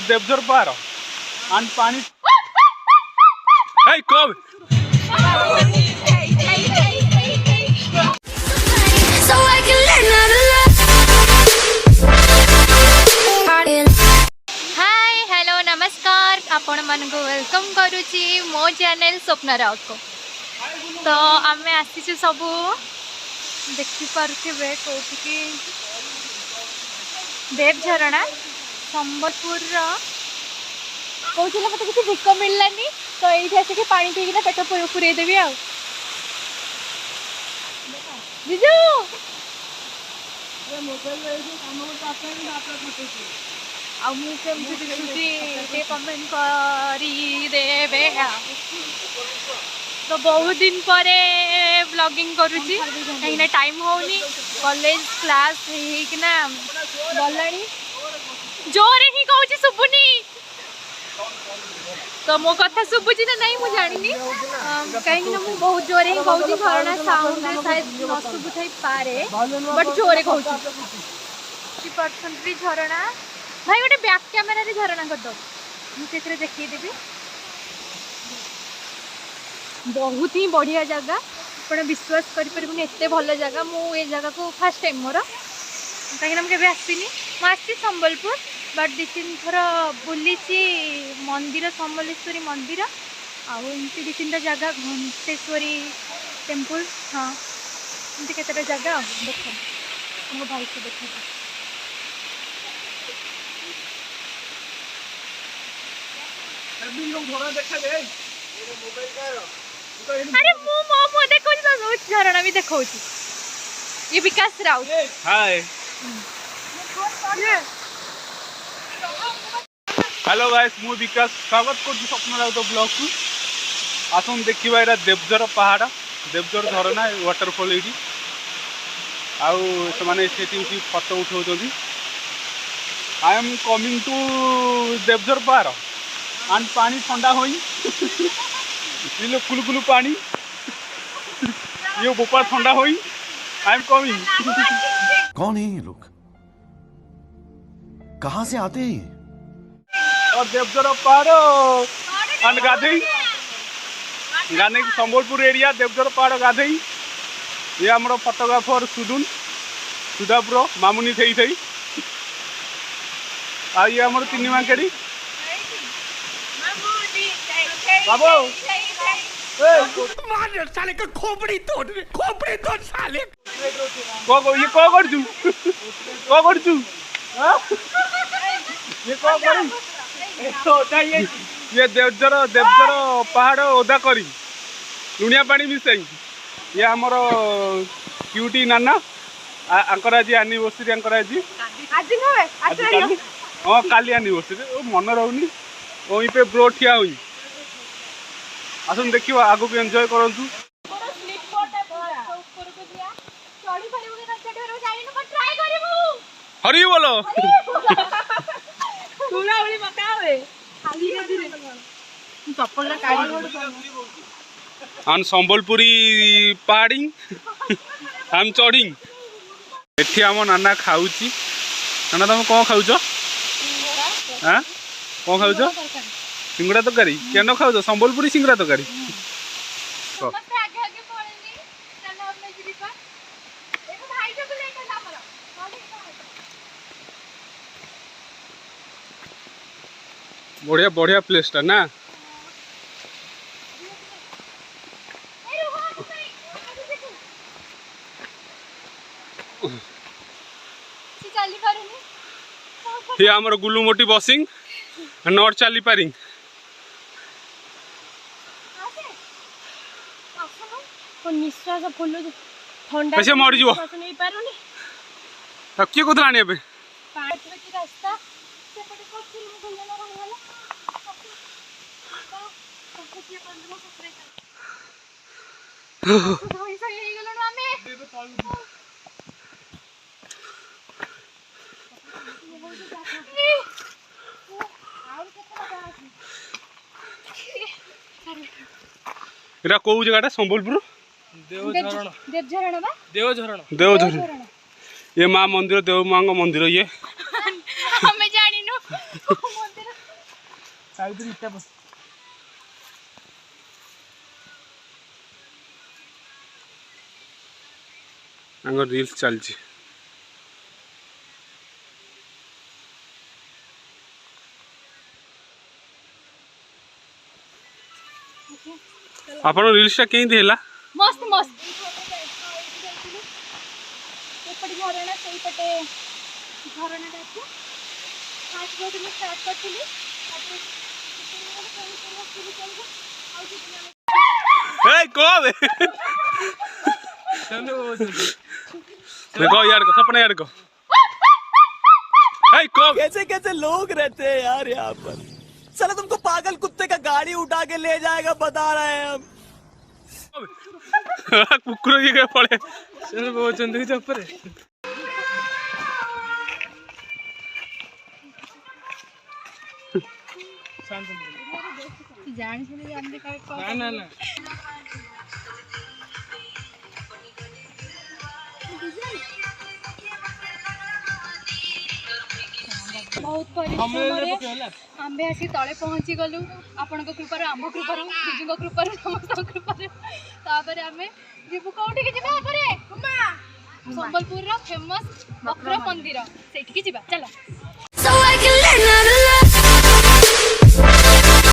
देवझर पार and पानी hey कब So I can learn how to love. Hi hello नमस्कार आपण मन को वेलकम करुची मो चैनल स्वप्न राउत को। तो आम आसी सबू देखी पारे कौटी देवझरणा संबलपुर कहते मत किसी भिक मिललानी तो ये आसिक पानी पीना पेट पूरे देवी आ जीजू कमेंट करदे तो बहुत दिन पर ब्लॉगिंग करुची कहीं टाइम होनी कॉलेज क्लास होना गलानी जोरे ही कहूँ शुभुनी तो मो कथा शुभुची ना नहीं मुझे जानी कहीं मुझे बहुत जोरे ही कहूँ झरना साउंड शायद न शुभुथाई पारे बट जोरे कहूँ 50% झरना भाई गोटे बैक कैमेरा रे झरना कर दो मुझे देखीदेवी बहुत ही बढ़िया जगह आप विश्वास करें एत भल जगह मुझे जगह को फास्ट टाइम मोर कहीं मुझे आसनी मुझे संबलपुर बट दी तीन थर बुली मंदिर समलेश्वरी मंदिर आमती दी तीन जगह घंटेश्वरी टेम्पल हाँ एमती केतटा जगह देख मो भाई को देख अरे मो मो देखो झरना भी देखो ये विकास राउत हाय हेलो गाइस मु विकास स्वागत कर स्वप्न राउत ब्लॉग को आसन देखिबा एरा देवझर पहाड़ देवझर झरना वाटरफॉल ये आउ से फोटो उठाउछथि I am coming to Devjhar pahad and पानी ठंडा होई ये कुलकुलु पानी ये बोपा ठंडा होई आई एम कमिंग कौन है ये लोग कहाँ से आते हैं और देवझर पहाड़ एंड गाधई गाने संबलपुर एरिया देवझर पहाड़ गाधई ये आमर फोटोग्राफर सुधा प्रो मामुनी थई थई आ ये आमर तीन मांकेड़ी बाबू मार साले का खोपड़ी तोड़ साले ये को करजू को करजू ये को करी ये देवझर पहाड़ ओदा करी लुणिया पानी मिसाई ये आमर क्यूटी नाना आंकर आज एनिवर्सरी आंकर आज हाँ काली एनिवर्सरी मन रोनी वहीं पे ब्रो ठिया हुई आसन देखिए आगो को एंजॉय करूँ हरी बोलो आम संबलपुरी पहाड़ी आम चढ़ी एठी आम नाना खाऊची नाना तुम कौन खाऊच हाँ कौन खाऊच सिंगड़ा तरकारी केन खाऊ संबलपुरी सिंगड़ा तरकारी बढ़िया बढ़िया प्लेस टा ना ये आमर गुलू मोटी बसिंग नॉट चली पारी निश्वास फुल ठंडा कैसे मर जीव नहीं पारुनी किए कौन आने रास्ता एटा कौ जगह संबलपुर देवझरण देवझरण ये माँ मंदिर देव माँ मंदिर ये हमें जानी ସାଇଡରେ ଇଟା ବସ ତାଙ୍କ ରିଲ୍ସ ଚାଲିଛି। ଆପଣ ରିଲ୍ସଟା କେମିତି ହେଲା? मस्त मस्त एपटे झरणा सेपटे झरणा टाइप फास्ट बोट में स्टार्ट करथिली ए कब चलो देखो यार को सपने यार को ए कब कैसे कैसे लोग रहते हैं यार यहाँ पर। चलो तुमको पागल कुत्ते का गाड़ी उठा के ले जाएगा बता रहे हैं हम। कुकुर ये पड़े चल वो चंदी के ऊपर जान सुन जानते का ना ना बहुत परिश्रम आंबे आसी तले पहुँची गलु आपण कृपार आम कृपार बिजु कृपार समस्त कृपार तापर आमे जीवु कोठी के जिबा परे संबलपुर रो फेमस बक्र मंदिर सेठी के जिबा चलो।